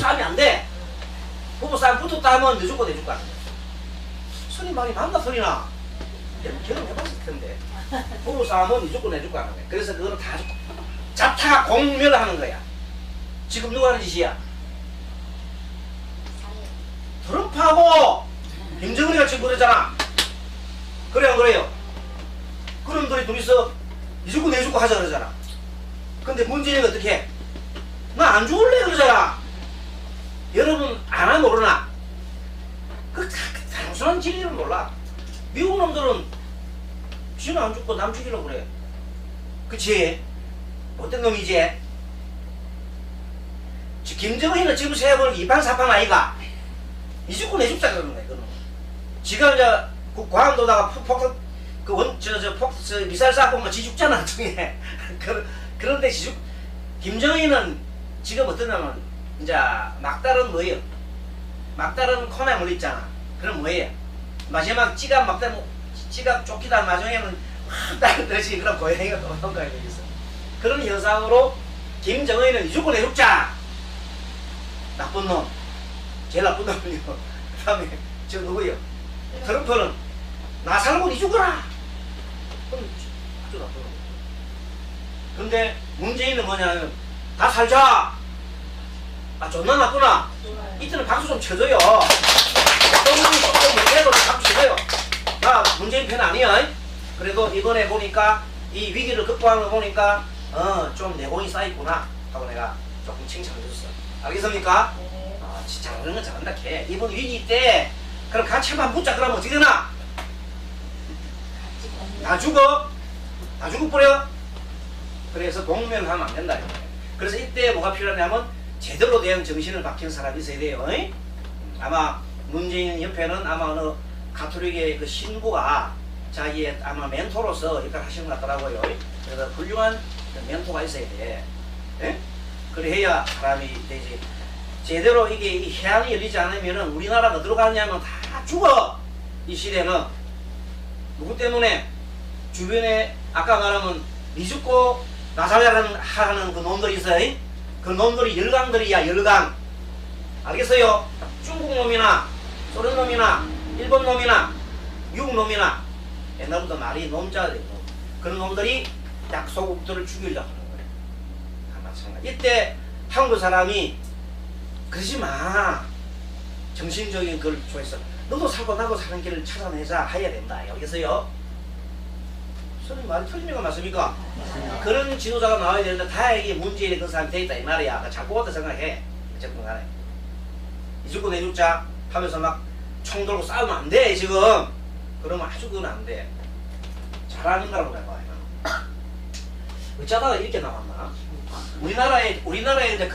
부부싸움이 안 돼. 부부싸움 붙었다 하면 무조건 내줄 거야. 소리 많이 난다 소리나. 경험해봤을 텐데. 부부싸움은 무조건 내줄 거야. 그래서 그거는 다 자타 공멸하는 거야. 지금 누가 하는 짓이야? 트럼프하고 김정은이가 지금 그러잖아. 그래요, 그래요. 그놈들이 둘이서 이주고 내주고 하자 그러잖아. 근데 문재인이 어떻게 해? 나 안 죽을래 그러잖아. 여러분 아나 모르나? 그 단순한 진리를 몰라. 미국 놈들은 지는 안 죽고 남 죽이려고 그래. 그치? 못된 놈이지? 김정은이는 지금 세번 이판사판 아이가 이 죽고 내 죽자 그러는 거야. 그놈. 지가 이제 광안도다가 미사일 쏴보면 지 죽잖아 중에. 그런데 김정은이는 지금 어떠냐면 이제 막다른 뭐예요? 막다른 콩나물 있잖아. 그럼 뭐예요? 마지막 찌가 찌가 쫓기다 마지막에는 확 다른 듯이 그런 고양이가 도는 거야. 여기서 그런 현상으로 김정은이는 이 죽고 내 죽자. 나쁜 놈, 제일 나쁜 놈이요. 그 다음에 저 누구요? 트럼프는 나 살고 니 죽어라. 그럼 아주 나쁜 놈. 근데 문재인은 뭐냐면 다 살자. 아 존나 나쁘나? 이때는 박수 좀 쳐줘요. 조금 못해도 박수 쳐줘요. 나 문재인 편 아니야. 그래도 이번에 보니까 이 위기를 극복하는 거 보니까 좀 내공이 쌓였구나 하고 내가 조금 칭찬해줬어. 알겠습니까? 아 진짜 그런 건 잘한다 걔. 이번 위기 때 그럼 같이 한번 붙자. 그러면 어떻게 되나? 다 죽어? 다 죽어버려? 그래서 공멸하면 안 된다. 그래서 이때 뭐가 필요하냐면 제대로 된 정신을 박힌 사람이 있어야 돼요. 아마 문재인 옆에는 아마 어느 가톨릭의 그 신부가 자기의 아마 멘토로서 역할을 하시는 것 같더라고요. 그래서 훌륭한 멘토가 있어야 돼. 예? 그래야 사람이 되지. 제대로 이게 해안이 열리지 않으면은 우리나라가 어디로 가느냐면 다 죽어. 이 시대는 누구 때문에? 주변에 아까 말하면 니 죽고 나 살려하는 그 놈들이 있어. 그 놈들이 열강들이야. 열강. 알겠어요? 중국 놈이나 소련 놈이나 일본 놈이나 미국 놈이나 옛날부터 말이 놈자들 그런 놈들이 약소국들을 죽이려고 하는 거예요. 마찬가지. 이때 한국 사람이 그러지 마. 정신적인 걸 좋아해서 너도 살고 나도 사는 길을 찾아내자 해야 된다. 알겠어요? 선생님 말이 틀리니까 맞습니까? 그런 지도자가 나와야 되는데 다행히 문재인이 그 사람이 돼 있다 이 말이야. 잘 뽑았다 생각해. 어쨌든 간에 이 죽고 내 죽자 하면서 막 총 들고 싸우면 안 돼 지금. 그러면 아주 그건 안 돼. 잘하는 거라고 내가 봐요. 어쩌다가 이렇게 나왔나? 우리나라에 이제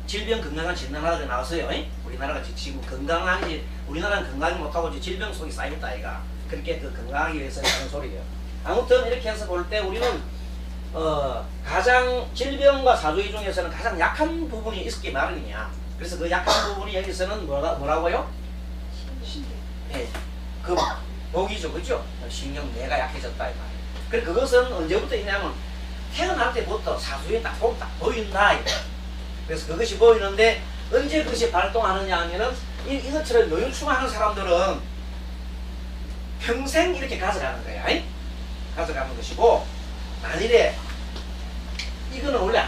질병 건강한 진단하다가 나왔어요. 우리나라가 지금 건강하지, 우리나라는 건강이 못하고 질병 속에 쌓였다 아이가. 그렇게 그 건강하기 위해서 하는 소리예요. 아무튼 이렇게 해서 볼 때 우리는 가장 질병과 사주의 중에서는 가장 약한 부분이 있었기 마련이냐. 그래서 그 약한 부분이 여기서는 뭐라고요? 네, 그 목이죠, 그죠? 신경 뇌가 약해졌다 이 말이에요. 그래 그것은 언제부터 있냐면 태어날 때부터 사주에 딱 보인다. 그래서 그것이 보이는데 언제 그것이 발동하느냐 하면은 이것처럼 노율충하는 사람들은 평생 이렇게 가져가는 거야. 가져가는 것이고 만일에 이거는 원래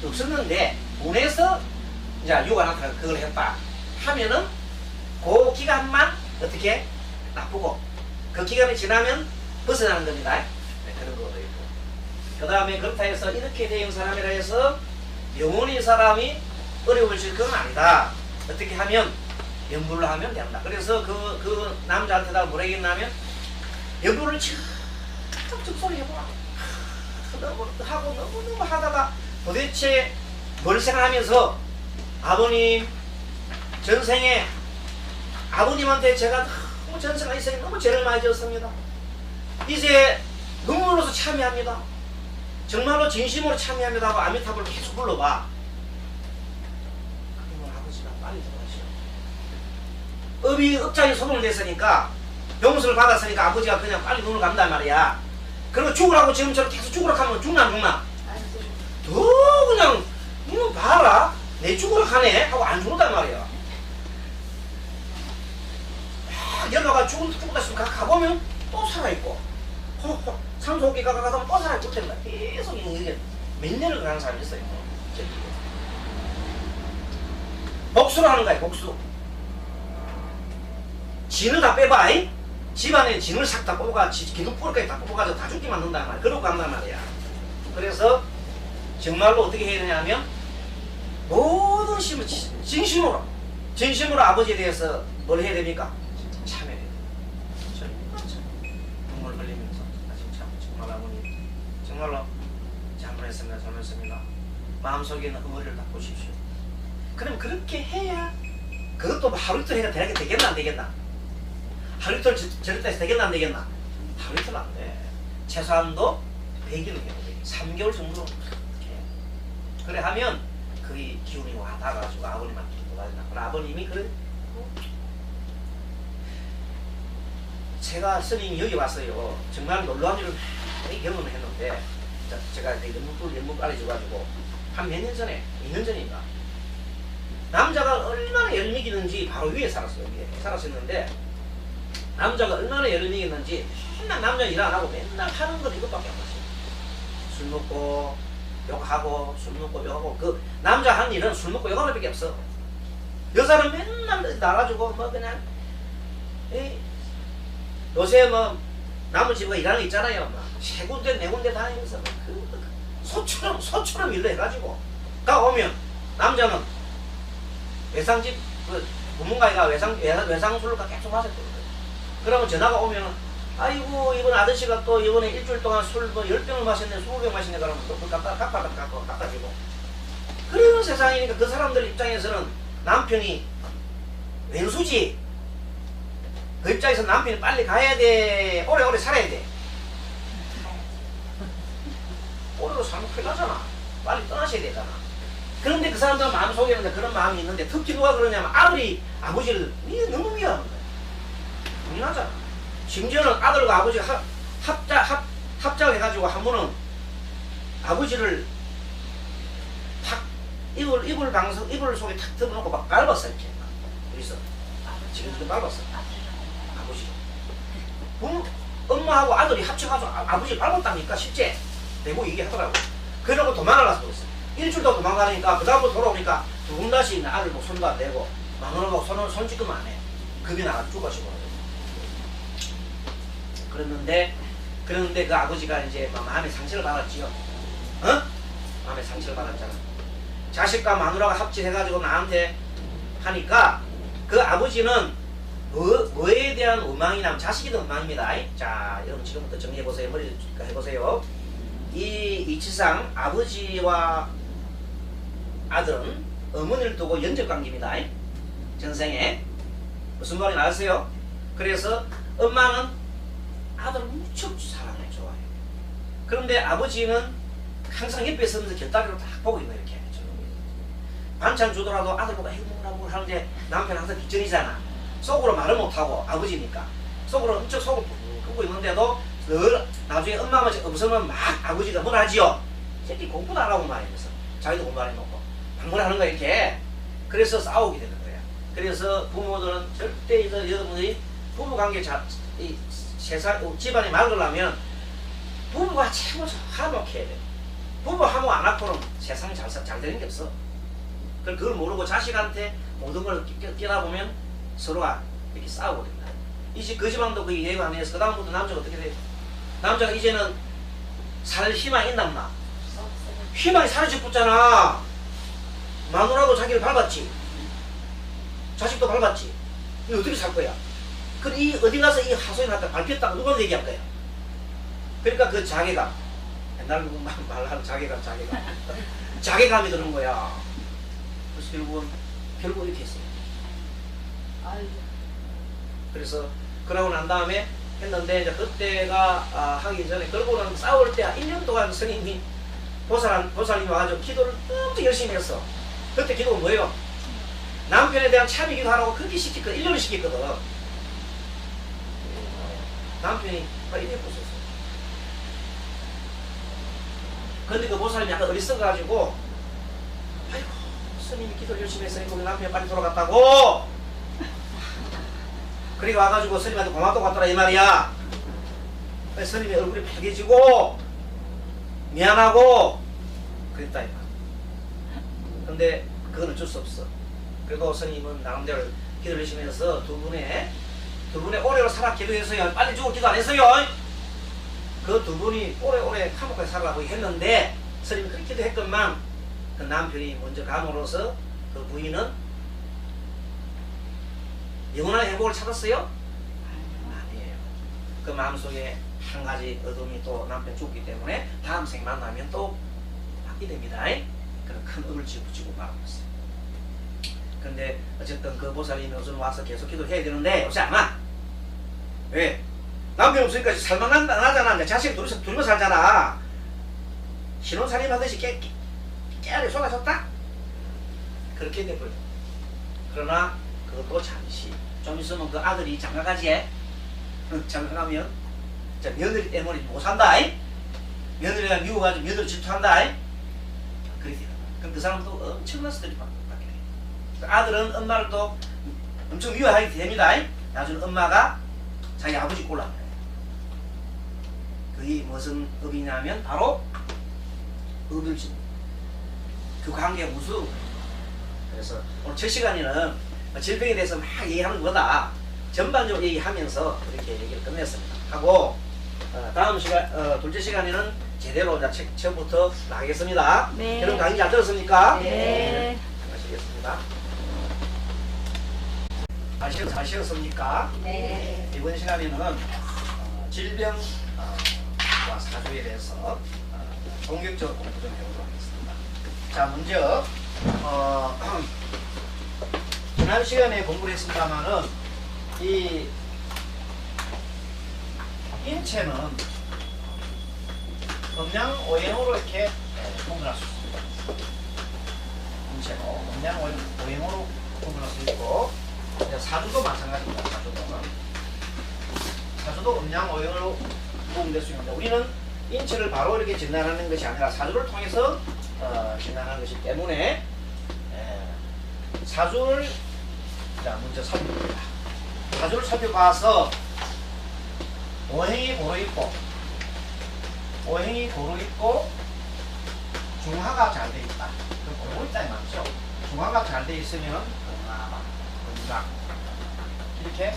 없었는데 운에서 이제 유관한테 그걸 했다 하면은 그 기간만 어떻게 나쁘고 그 기간이 지나면 벗어나는 겁니다. 네, 그런 거도 있고 그 다음에 그렇다 해서 이렇게 된 사람이라 해서 영원히 사람이 어려울 건 아니다. 어떻게 하면 연불로 하면 된다. 그래서 그 남자한테다가 뭐라 했냐면 연불을 척척 소리 해보라. 하고 너무 하다가 도대체 뭘 생각하면서 아버님 전생에 아버님한테 제가 너무 전생에 인생에 너무 죄를 많이 지었습니다. 이제 눈물로서 참여합니다. 정말로 진심으로 참여합니다 하고 아미타불을 계속 불러봐. 그러면 아버지가 빨리 들어가시오. 업이 업장이 소동을 냈으니까 용서를 받았으니까 아버지가 그냥 빨리 눈을 감단 말이야. 그리고 죽으라고 지금처럼 계속 죽으라고 하면 죽나 안 죽나? 더 그냥 이거 봐라. 내 죽으러 가네 하고 안 죽는단 말이야. 연어가 죽다 싶으면 가보면 또 살아있고 산소호흡기가 가다 보면 또 살아있고 그런 거야. 계속 이게 몇 년을 가는 사람이 있어요. 복수를 하는 거야. 복수. 진을 다 빼봐. 집안에 진을 싹 다 뽑아가 기둥 뿌리까지 다 뽑아가지고 다 죽게 만든단 말이야. 그러고 간단 말이야. 그래서 정말로 어떻게 해야 되냐면 모든 힘을 진심으로 아버지에 대해서 뭘 해야 됩니까? 참여해야 돼. 눈물 흘리면서 정말 아버님 정말로 잘못했습니다. 마음속에 있는 의무를 다 보십시오. 그럼 그렇게 해야 그것도 하루 이틀 해가 되겠나 안 되겠나? 하루 이틀 저랬다 해서 되겠나 안 되겠나? 하루 이틀 안 돼. 최소한도 100일은 해야 돼. 3개월 정도 그래 하면 그게 기운이 와 닿아가지고 아버님한테 도와준다. 아버님이 그래. 제가 스님이 여기 왔어요. 정말 놀라운 일을 많이 경험을 했는데 제가 연못 알려줘가지고 한 몇 년 전에 2년 전인가 남자가 얼마나 열을 먹이는지 바로 위에 살았어요. 위에 살았었는데 남자가 얼마나 열을 먹이는지 맨날 남자 일 안 하고 맨날 하는 건 이것밖에 안 했어요. 술 먹고 욕하고 술 먹고 욕하고 그 남자 한 일은 술 먹고 욕하는 밖에 없어. 여자는 맨날 나가지고 뭐 그냥 요새 뭐 남의 집에 일하는 거 있잖아요. 막 세 군데 네 군데 다니면서 소처럼 일로 해가지고 가 오면 남자는 외상집 그 부문가이가 외상술을 계속 마셨거든요. 그러면 전화가 오면은 아이고 이번 아저씨가 또 이번에 일주일 동안 술 뭐 10병을 마셨네 20병 마셨네 그러면 또 깎아주고 그런 세상이니까 그 사람들 입장에서는 남편이 왼수지. 그 입장에서 남편이 빨리 가야 돼. 오래오래 살아야 돼. 오래오래 살면 큰일 나잖아. 빨리 떠나셔야 되잖아. 그런데 그 사람들은 마음속에는 그런 마음이 있는데 특히 누가 그러냐면 아들이 아버지를 너무 미워하는 거야. 당연하잖아. 심지어는 아들과 아버지가 합작을 해가지고 한 번은 아버지를 탁 이불 속에 탁 들어놓고 막 밟았어 이렇게. 그래서 지금 밟았어. 아버지. 엄마하고 아들이 합쳐가지고 아버지를 밟았다니까 실제 대고 얘기하더라고. 그러고 도망을 가서 그랬어. 일주일 동안 도망가니까 그 다음부터 돌아오니까 두 분 다시 아들 뭐 손도 안 대고 마누라하고 손짓금 안 해. 급이 나가서 죽어시고 그랬는데 그 아버지가 이제 마음의 상처를 받았지요. 어? 마음의 상처를 받았잖아. 자식과 마누라가 합치해가지고 나한테 하니까 그 아버지는 뭐에 대한 원망이냐면 자식에 대한 원망입니다. 자, 여러분 지금부터 정리해보세요. 머리 해보세요. 이 이치상 아버지와 아들은 어머니를 두고 연접관계입니다. 전생에. 무슨 말인지 아세요? 그래서 엄마는 아들을 무척 사랑해 좋아해요. 그런데 아버지는 항상 옆에 있으면서 곁다리로 딱 보고 있는 이렇게. 반찬 주더라도 아들 보고 뭘 하는데 남편은 항상 뒷전이잖아. 속으로 말을 못하고 아버지니까 속으로 엄청 속을 끄고 있는데도 늘 나중에 엄마가 없으면 막 아버지가 뭘 하지요? 새끼 공부도 안 하고 말이면서 자기도 공부 안 해놓고 방문을 하는 거야 이렇게. 그래서 싸우게 되는 거야. 그래서 부모들은 절대 여러분들이 부부관계 집안이 맑으려면 부부가 최고 화목해야 돼. 부부 화목 안 하고는 세상이 잘 되는 게 없어. 그걸 모르고 자식한테 모든 걸 끼다 보면 서로가 이렇게 싸우고 된다. 그 집안도 그 예가 안 해서 그 다음부터 남자가 어떻게 돼? 남자가 이제는 살 희망이 있나 없나? 희망이 사라져 붙잖아. 마누라도 자기를 밟았지. 자식도 밟았지. 이 어떻게 살 거야? 그럼 이 어디 가서 이 하소연한테 밟혔다고 누가 얘기할 거야? 그러니까 그 자괴감, 옛날 말하는 자괴감이 드는 거야. 그래서 결국 이렇게 했어요. 그래서 그러고 난 다음에 했는데 이제 그때가 하기 전에 그러고는 싸울 때 1년 동안 스님이 보살님이 와가지고 기도를 엄청 열심히 했어. 그때 기도가 뭐예요? 남편에 대한 참여 기도하라고 그렇게 1년을 시켰거든. 남편이 1년 없었어. 그런데 그 보살님이 약간 어리석어가지고 아이고 스님이 기도를 열심히 해서 우리 남편이 빨리 돌아갔다고. 그리고 와가지고 스님한테 고맙다고 갔더라 이 말이야. 스님이 얼굴이 빨개지고 미안하고 그랬다 이 말. 근데 그건 어쩔 수 없어. 그래도 스님은 나름대로 기도를 열심히 해서 두 분의 오래로 살아 기도했어요. 빨리 죽을 기도 안 했어요. 그 두 분이 오래오래 화목하게 살라고 했는데 스님이 그렇게 기도했건만 그 남편이 먼저 감으로써 그 부인은 영원한 행복을 찾았어요? 아니에요. 그 마음속에 한 가지 어둠이 또 남편 죽기 때문에 다음 생 만나면 또 받게 됩니다. 그런 큰 업을 붙이고 말하고 있어요. 근데 어쨌든 그 보살님이 우선 와서 계속 기도해야 되는데 오지 않아. 왜? 남편 없으니까 살만 나잖아. 자식 둘이서 살잖아. 신혼살림 하듯이 깨알이 쏟아졌다? 그렇게 돼버려. 그러나 그것도 잠시. 좀 있으면 그 아들이 장가가지. 장가가면 며느리 때문에 못 산다. 며느리가 미워가지고 며느리 질투한다. 그렇게. 그럼 그 사람도 엄청난 스트레스 받게 돼. 아들은 엄마를 또 엄청 미워하게 됩니다. 나중에 엄마가 자기 아버지 꼴라. 그게 무슨 업이냐면 바로 업을지. 그 관계가 무슨. 그래서 오늘 첫 시간에는 질병에 대해서 막 얘기하는 것보다 전반적으로 얘기하면서 이렇게 얘기를 끝냈습니다. 하고 다음 시간 둘째 시간에는 제대로 이제 처음부터 나가겠습니다. 네. 여러분 강의 잘 들었습니까? 네. 하시겠습니다. 잘 쉬었습니까? 네. 이번 시간에는 질병과 사주에 대해서 본격적으로 공부 좀 해보도록 하겠습니다. 자, 먼저 지난 시간에 공부를 했습니다만은 이 인체는 음양 오행으로 이렇게 구분할 수 있습니다. 인체로 음양 오행으로 구분할 수 있고 사주도 마찬가지입니다. 사주도 음양 오행으로 구분될 수 있는데 우리는 인체를 바로 이렇게 진단하는 것이 아니라 사주를 통해서 진단하는 것이기 때문에 사주를 먼저 살펴봅니다. 사주를 살펴봐서 오행이 고루 있고 중화가 잘 돼 있다. 그럼 고루 있다는 말이죠. 중화가 잘 돼 있으면 건강 이렇게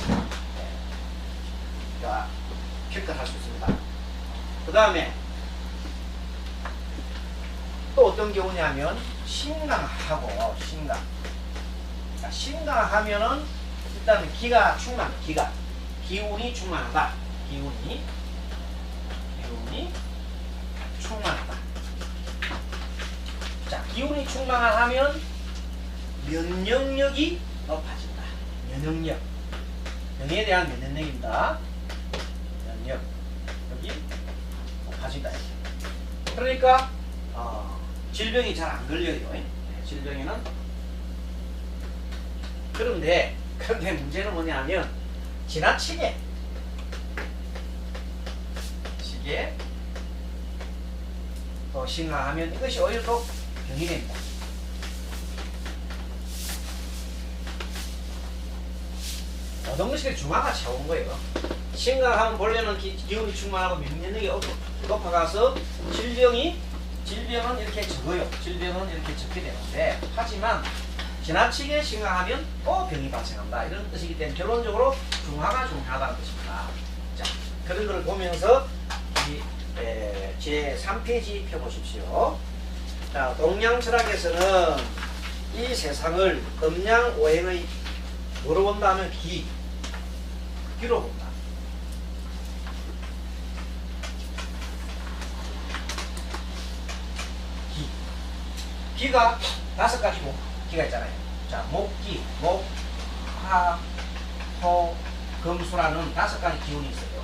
평가할 수 있습니다. 그 다음에 또 어떤 경우냐면 신강하고 신강하면은 일단 기가 기운이 충만하다. 기운이 충만하다. 자, 기운이 충만하면 면역력이 높아진다. 면역력. 병에 대한 면역력입니다. 면역력이 높아진다. 그러니까 질병이 잘 안 걸려요. 질병에는. 그런데 문제는 뭐냐면 지나치게 또 심각하면 이것이 오히려 또 병이 됩니다. 모든 것이 중화가 차온 거예요. 심각하면 본래는 기운이 충만하고 면역력이 높아가서 질병은 이렇게 적어요. 질병은 이렇게 적게 되는데 하지만 지나치게 심각하면 또 병이 발생한다. 이런 뜻이기 때문에 결론적으로 중화가 중요하다는 뜻입니다. 자, 그런 걸 보면서 제 3페이지 펴보십시오. 자, 동양철학에서는 이 세상을 음양오행의 뭐로 본다면 기로 본다. 기가 5가지 기가 있잖아요. 자, 목기, 목, 화, 토, 금수라는 5가지 기운이 있어요.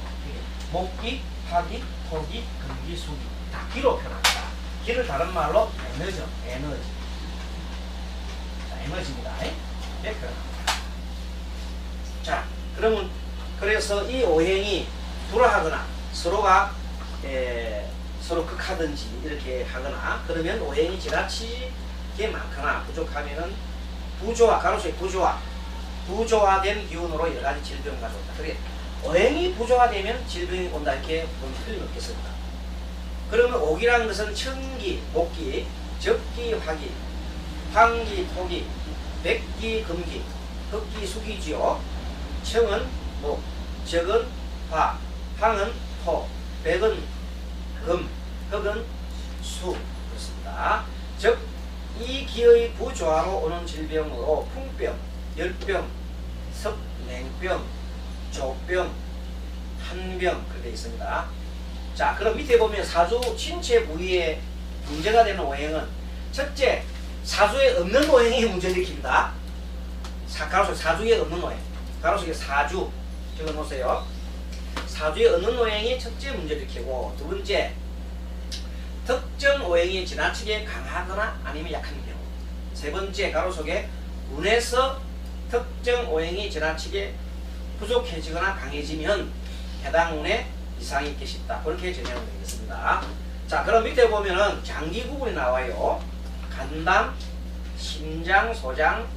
목기, 화기, 토기, 금기, 수기 다 기로 표현합니다. 기를 다른 말로 에너지. 자, 에너지입니다. 이렇게 표현합니다. 자, 그러면 그래서 이 오행이 불화하거나 서로가 서로 극하든지 이렇게 하거나 그러면 오행이 지나치게 게 많거나 부족하면은 부조화, 가로수의 부조화된 기운으로 여러 가지 질병을 가져온다. 그래 오행이 부조화되면 질병이 온다 이렇게 보면 틀림없겠습니다. 그러면 옥이라는 것은 천기, 목기, 적기, 화기, 황기, 토기, 백기, 금기, 흑기, 수기지요. 청은 목, 적은 화, 황은 토, 백은 금, 흑은 수 그렇습니다. 즉 이 기의 부조화로 오는 질병으로 풍병, 열병, 섭냉병, 조병, 한병 그렇게 되어 있습니다. 자, 그럼 밑에 보면 사주 신체 부위에 문제가 되는 오행은 첫째, 사주에 없는 오행이 문제를 일으킵니다. 가로수 사주에 없는 오행, 가로수에 사주 적어놓으세요. 사주에 없는 오행이 첫째 문제를 일으키고 두 번째, 특정 오행이 지나치게 강하거나 아니면 약한 경우. 세 번째, 가로속에 운에서 특정 오행이 지나치게 부족해지거나 강해지면 해당 운에 이상이 있기 쉽다. 그렇게 정리하면 되겠습니다. 자, 그럼 밑에 보면은 장기 구분이 나와요. 간담, 심장, 소장,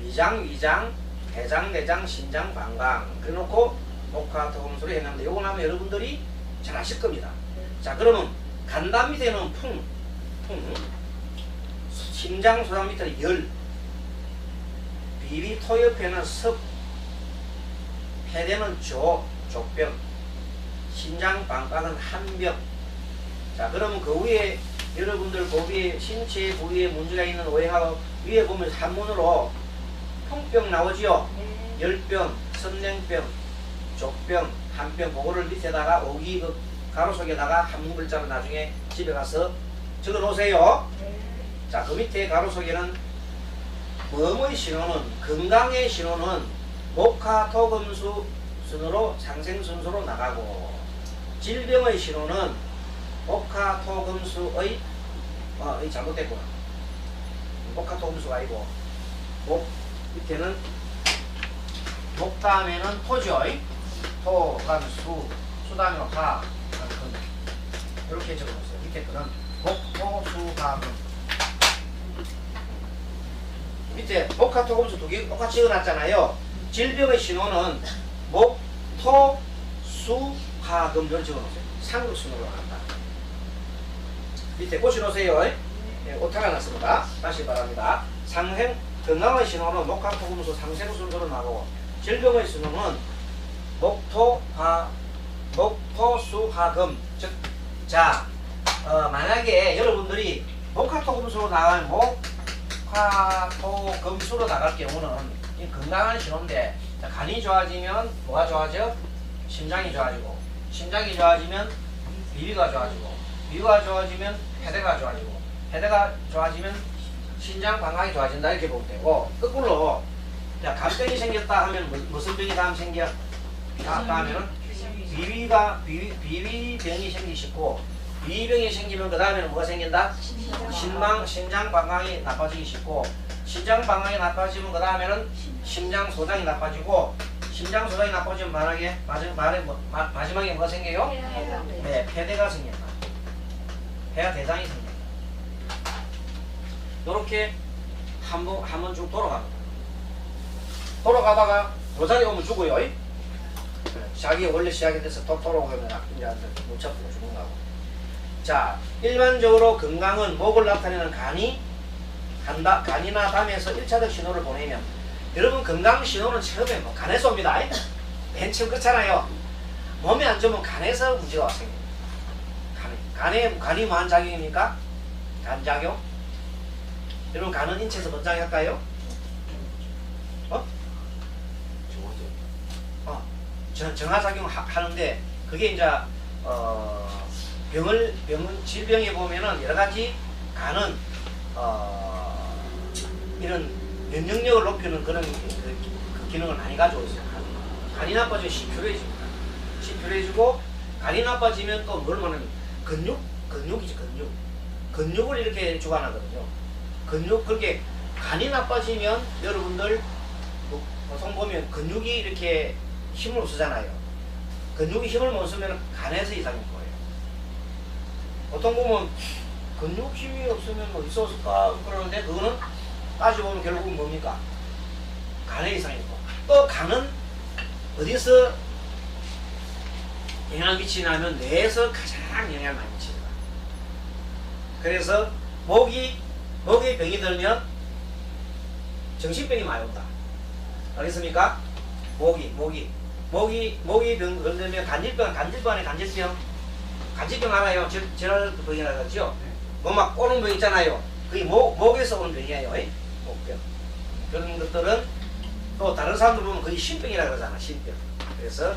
위장, 위장, 대장, 내장, 신장, 방광. 그래놓고 목화, 토금수로 해놨는데 요거 나면 여러분들이 잘 아실 겁니다. 자, 그러면 간담 밑에는 풍, 심장, 소장 밑에는 열, 비비, 토 옆에는 섭, 폐대는 족병, 신장, 방광은 한병. 자, 그러면 그 위에 여러분들 그 위에 신체 부위에 문제가 있는 오행하고 위에 보면 한문으로 풍병 나오지요. 열병, 선냉병, 족병, 한병. 그거를 밑에다가 오기 그 가로 속에다가 한문 글자를 나중에 집에 가서 적어 놓으세요. 자, 그 밑에 가로 속에는 몸의 신호는, 건강의 신호는 목화, 토, 금수 순으로 상생 순서로 나가고, 질병의 신호는 목화, 토, 금수의 이 잘못됐구나. 목화, 토, 금수가 아니고 목 밑에는 목 다음에는 토죠. 토 다음에 수 다음에 화, 이렇게 적어놓으세요. 밑에 거는 목, 토, 수, 화, 금. 밑에 목화, 토, 금수 두 개 똑같이 적어놨잖아요. 질병의 신호는 목, 토, 수, 화, 금 이렇게 적어놓으세요. 상극순으로 나간다. 밑에 보시놓으세요. 네, 오타가 났습니다. 다시 바랍니다. 상생, 건강의 신호는 목화, 토, 금수 상생 순서로 나가고, 질병의 신호는 목, 토, 수, 화, 금. 즉, 자, 만약에 여러분들이 목화, 토, 금수로 나가면 목화, 토, 금수로 나갈 경우는 이 건강한 신호인데, 자, 간이 좋아지면 뭐가 좋아져? 심장이 좋아지고, 심장이 좋아지면 비위가 좋아지고, 비위가 좋아지면 폐대가 좋아지고, 폐대가 좋아지면 신장, 방광이 좋아진다 이렇게 보면 되고, 거꾸로 자, 간병이 생겼다 하면 무슨 병이 다음 생겨? 아까 하면은 비위병이 생기시고, 비위병이 생기면 그 다음에는 뭐가 생긴다? 신장, 방광이 나빠지기 쉽고, 신장, 방광이 나빠지면 그 다음에는 심장, 소장이 나빠지고, 심장, 소장이 나빠지면 마지막에 뭐가 생겨요? 네, 폐대가 생긴다. 폐와 대장이 생긴다. 요렇게 한 번 쭉 돌아갑니다. 돌아가다가 도자기 오면 죽어요. 자기 원래 시작이 돼서 또 돌아오면 이제 못 잡고 죽는 거고. 자, 일반적으로 건강은 목을 나타내는 간이나 담에서 1차적 신호를 보내면, 여러분 건강 신호는 처음에 뭐 간에서 옵니다. 맨 처음 그렇잖아요. 몸이 안 좋으면 간에서 문제가 생깁니다. 간이 뭐한 작용입니까? 간작용? 여러분 간은 인체에서 뭔 작용할까요? 정화작용 하는데, 그게 이제 질병에 보면은 여러 가지 간은 이런 면역력을 높이는 그런 그 기능을 많이 가지고 있어요. 간이 나빠지면 심플해집니다. 심플해지고, 간이 나빠지면 또 뭘 말하면 근육이지, 근육을 이렇게 주관하거든요. 그렇게 간이 나빠지면 여러분들 보통 보면 근육이 이렇게 힘을 못 쓰잖아요. 근육이 힘을 못 쓰면 간에서 이상일 거예요. 보통 보면 근육 힘이 없으면 뭐 있었을까 그러는데 그거는 따져보면 결국은 뭡니까? 간의 이상이고 또 간은 어디서 영향을 미치냐면 뇌에서 가장 영향을 많이 미칩니다. 그래서 목에 병이 들면 정신병이 많이 온다. 알겠습니까? 목이 병 걸리면 간질병 안에 간질병 알아요? 질환병이라고 하죠? 뭐 막 오는 병 있잖아요. 그게 목에서 오는 병이에요. 목병. 그런 것들은 또 다른 사람들 보면 거의 신병이라고 그러잖아. 신병. 그래서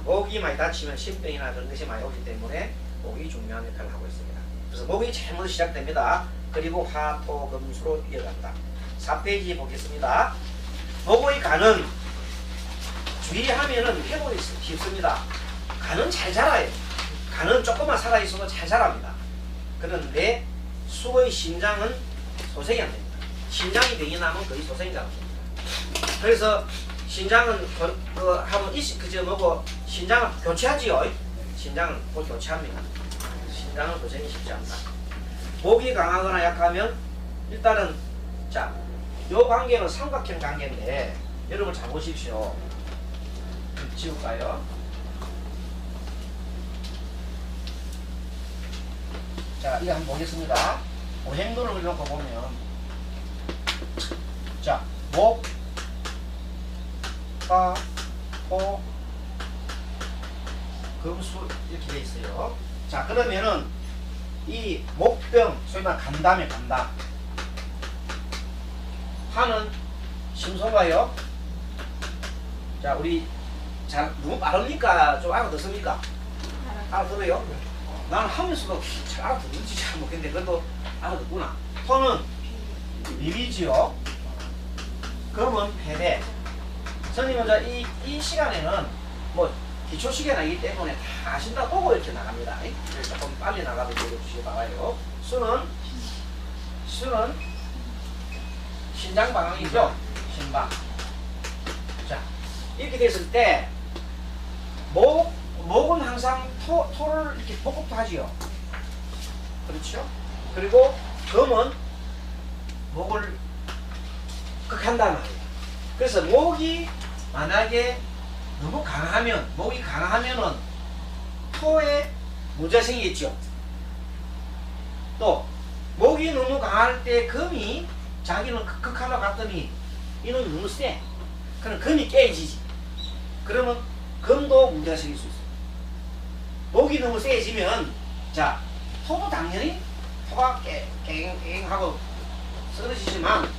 목이 많이 다치면 신병이나 그런 것이 많이 오기 때문에 목이 중요한 역할을 하고 있습니다. 그래서 목이 제일 먼저 시작됩니다. 그리고 화, 토, 금, 수로 이어간다. 4페이지 보겠습니다. 목의 간은 주의하면은 회복이 쉽습니다. 간은 잘 자라요. 간은 조금만 살아있어도 잘 자랍니다. 그런데 수의 심장은 소생이 안 됩니다. 심장이 병이 나면 거의 소생이 안 됩니다. 그래서 심장은 심장은 교체하지요. 심장은 곧 교체합니다. 심장은 고생이 쉽지 않다. 목이 강하거나 약하면 일단은 자, 요 관계는 삼각형 관계인데 여러분 잘 보십시오. 지울까요? 자, 이거 한번 보겠습니다. 오행도를 놓고 보면 자, 목, 화, 토, 금수 이렇게 돼 있어요. 자, 그러면은 이 목병, 소위 말해 간담이에요. 간담. 화는 심소가요. 자, 우리 잘 너무 빠릅니까? 좀 알아듣습니까? 알아들어요? 나는 하면서도 잘 알아듣는지 잘 모르겠는데 그래도 알아듣구나. 토는 비비지요. 금은 패대. 선생님은 이 시간에는 뭐 기초 시계나기 때문에 다 아신다 보고 이렇게 나갑니다. 조금 빨리 나가도 읽어주시기 바라요. 수는 신장 방향이죠. 신방. 자, 이렇게 됐을 때 목은 항상 토를 이렇게 복급도 하지요. 그렇죠? 그리고 금은 목을 극한단 말이에요. 그래서 목이 만약에 너무 목이 강하면은 토에 문제가 생기겠죠. 또 목이 너무 강할 때 금이 자기는 극하러 갔더니 이놈이 너무 세. 그럼 금이 깨지지. 그러면 금도 문제가 생길 수 있어요. 목이 너무 세지면 자, 토도 당연히 토가 깽깽하고 쓰러지지만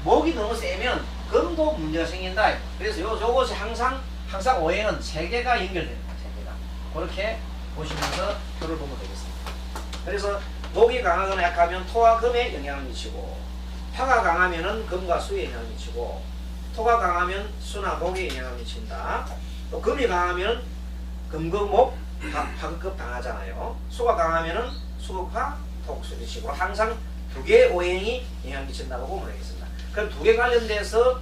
목이 너무 세면 금도 문제가 생긴다. 그래서 요것이 항상 오행은 세 개가 연결됩니다. 세 개가. 그렇게 보시면서 표를 보면 되겠습니다. 그래서 목이 강하거나 약하면 토와 금에 영향을 미치고, 화가 강하면은 금과 수에 영향을 미치고, 토가 강하면 수나 목에 영향을 미친다. 또 금이 강하면 금금목 화극급 당하잖아요. 수가 강하면은 수극화 토극수 미치고, 항상 두 개의 오행이 영향을 미친다고 보면 되겠습니다. 그럼 두 개 관련돼서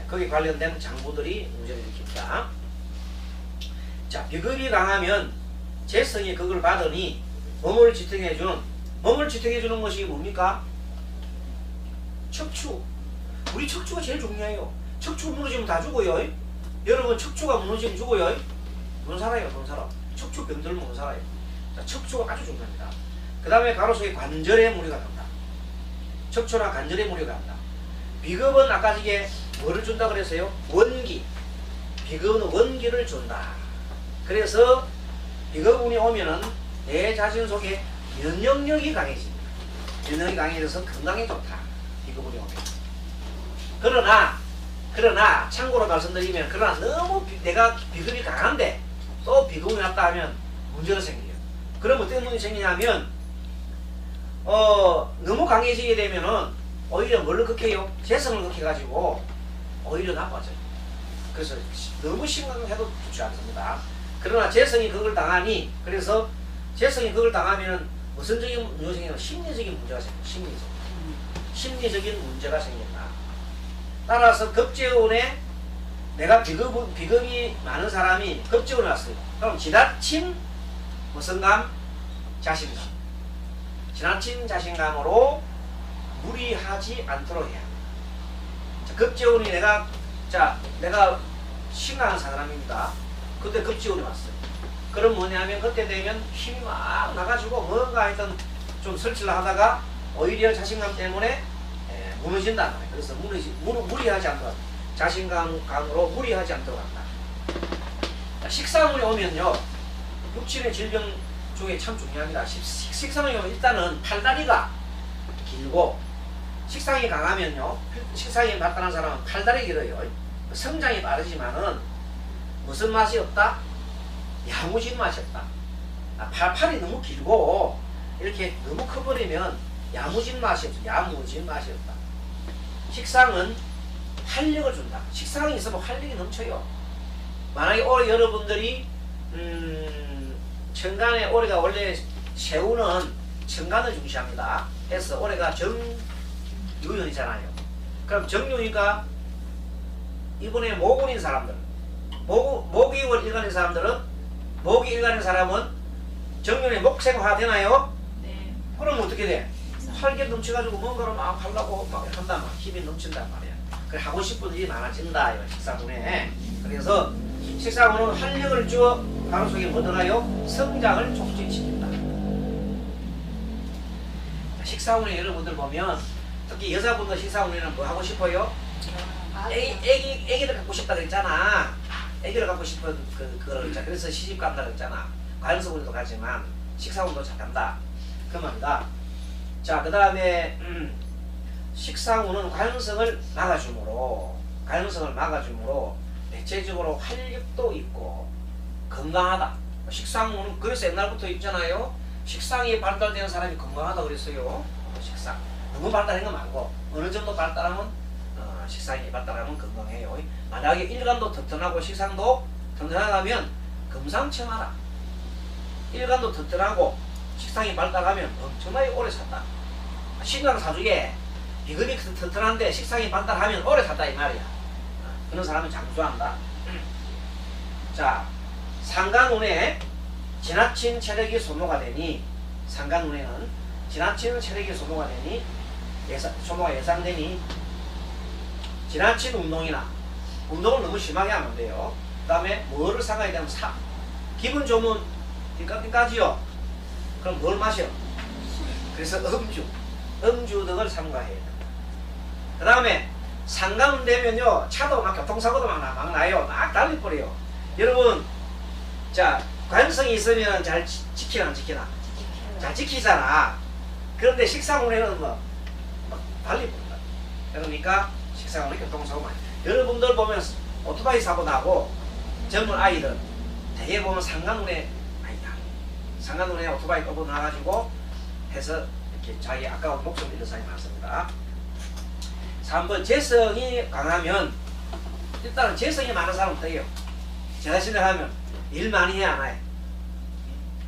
거기 관련된 장부들이 문제를 일으킵니다. 자, 비급이 강하면 재성이 그걸 받으니 몸을 지탱해주는 것이 뭡니까? 척추. 우리 척추가 제일 중요해요. 척추가 무너지면 다 죽어요. 여러분, 척추가 무너지면 죽어요. 못 살아요. 척추 병들면 못 살아요. 자, 척추가 아주 중요합니다. 그 다음에 가로속에 관절에 무리가 간다. 척추나 관절에 무리가 간다. 비급은 아까 이게 뭐를 준다 그랬어요? 원기. 비급은 원기를 준다. 그래서 비급운이 오면은 내 자신 속에 면역력이 강해집니다. 면역력이 강해져서 건강에 좋다. 비급운이 오면. 그러나 참고로 말씀드리면, 그러나 너무 내가 비급이 강한데 또 비급운이 왔다 하면 문제가 생겨요. 그럼 어떤 문제가 생기냐면 너무 강해지게 되면은 오히려 뭘 극해요? 재성을 극해가지고 오히려 나빠져요. 그래서 너무 심각해도 좋지 않습니다. 그러나 재성이 그걸 당하니, 그래서 재성이 그걸 당하면은 무슨 문제가 생기냐면 심리적인 문제가 생겨요. 심리적인 문제가 생긴다. 따라서 급제운에 내가 비급이 많은 사람이 급제운을 왔어요. 그럼 지나친 무성감, 자신감. 지나친 자신감으로 무리하지 않도록 해야 합니다. 자, 급제운이 내가 심각한 사람입니다. 그때 급제운이 왔어요. 그럼 뭐냐면 그때 되면 힘이 막 나가지고 뭔가 하여튼 좀 설치를 하다가 오히려 자신감 때문에 무너진다는 거예요. 그래서 무리하지 않도록 자신감으로 무리하지 않도록 한다. 식상운이 오면요, 육친의 질병 중에 참 중요합니다. 식상운이 오면 일단은 팔다리가 길고, 식상이 강하면요, 식상이 발달한 사람은 팔다리 길어요. 성장이 빠르지만은 무슨 맛이 없다? 야무진 맛이 없다. 팔이 너무 길고 이렇게 너무 커버리면 야무진 맛이 없어. 야무진 맛이 없다. 식상은 활력을 준다. 식상이 있으면 활력이 넘쳐요. 만약에 올해 여러분들이 천간에 올해가 원래 새우는 천간을 중시합니다. 해서 올해가 정유연이잖아요. 그럼 정유니까 이번에 모군인 사람들, 목이월 일간인 사람들은, 목이 일간인 사람은 정년에 목생화 되나요? 네. 그럼 어떻게 돼? 활기 넘쳐가지고 뭔가를 막 하려고 막 한단 말이야. 힘이 넘친단 말이야. 그래, 하고 싶은 일이 많아진다, 이거 식상운에. 그래서 식상운은 활력을 주어 가로속에 뭐 들어가요? 성장을 촉진시킨다. 식상운에 여러분들 보면 특히 여자분들 식상운에는 뭐 하고 싶어요? 애기를 갖고 싶다 그랬잖아. 애기를 갖고 싶은 그걸 있잖아. 그래서 시집 간다 그랬잖아. 관성운도 가지만 식상운도 잘 간다. 그 말이다. 자, 그 다음에 식상운은 관성을 막아주므로 대체적으로 활력도 있고 건강하다. 식상운은 그래서 옛날부터 있잖아요. 식상이 발달되는 사람이 건강하다 그랬어요. 식상 너무 발달한 거 말고 어느 정도 발달하면 식상이 발달하면 건강해요. 만약에 일간도 튼튼하고 식상도 튼튼하다면 금상첨화라. 일간도 튼튼하고 식상이 발달하면 엄청나게 오래 산다. 신강사주에 비급이 튼튼한데 식상이 발달하면 오래 산다 이 말이야. 그런 사람은 장수한다. 자, 상간운에 지나친 체력이 소모가 되니, 상간운에는 지나친 체력이 소모가 되니, 소모가 예상되니, 지나친 운동이나 운동을 너무 심하게 하면 안 돼요. 그 다음에 뭐를 상하게 되면 기분 좋으면 띵까띵까지요. 그럼 뭘 마셔? 그래서 음주 등을 삼가해야 된다. 그 다음에 상간운 되면요, 차도 막 교통사고도 막 나요. 막 달리버려요. 여러분, 자, 관성이 있으면 잘 지키나 안 지키나? 잘 지키잖아. 그런데 식상운에는 막 달리버린다. 그러니까 식상운은 교통사고 많이. 여러분들 보면 오토바이 사고 나고 젊은 아이들 대개 보면 상간운에 오토바이 끌고 나가지고 해서 이렇게 자기 아까운 목숨을 잃는 사람이 많습니다. 3번 재성이 강하면, 일단은 재성이 많은 사람은 어때요? 제다신약 하면 일 많이 해 안 해?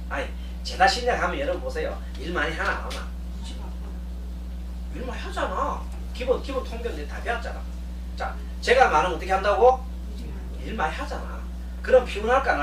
아니, 제다신약 하면 여러분 보세요. 일 많이 하나 안 하나? 일 많이 하잖아. 기본 통변 다 배웠잖아. 자, 제가 말하면 어떻게 한다고? 일 많이 하잖아. 그럼 피곤할까?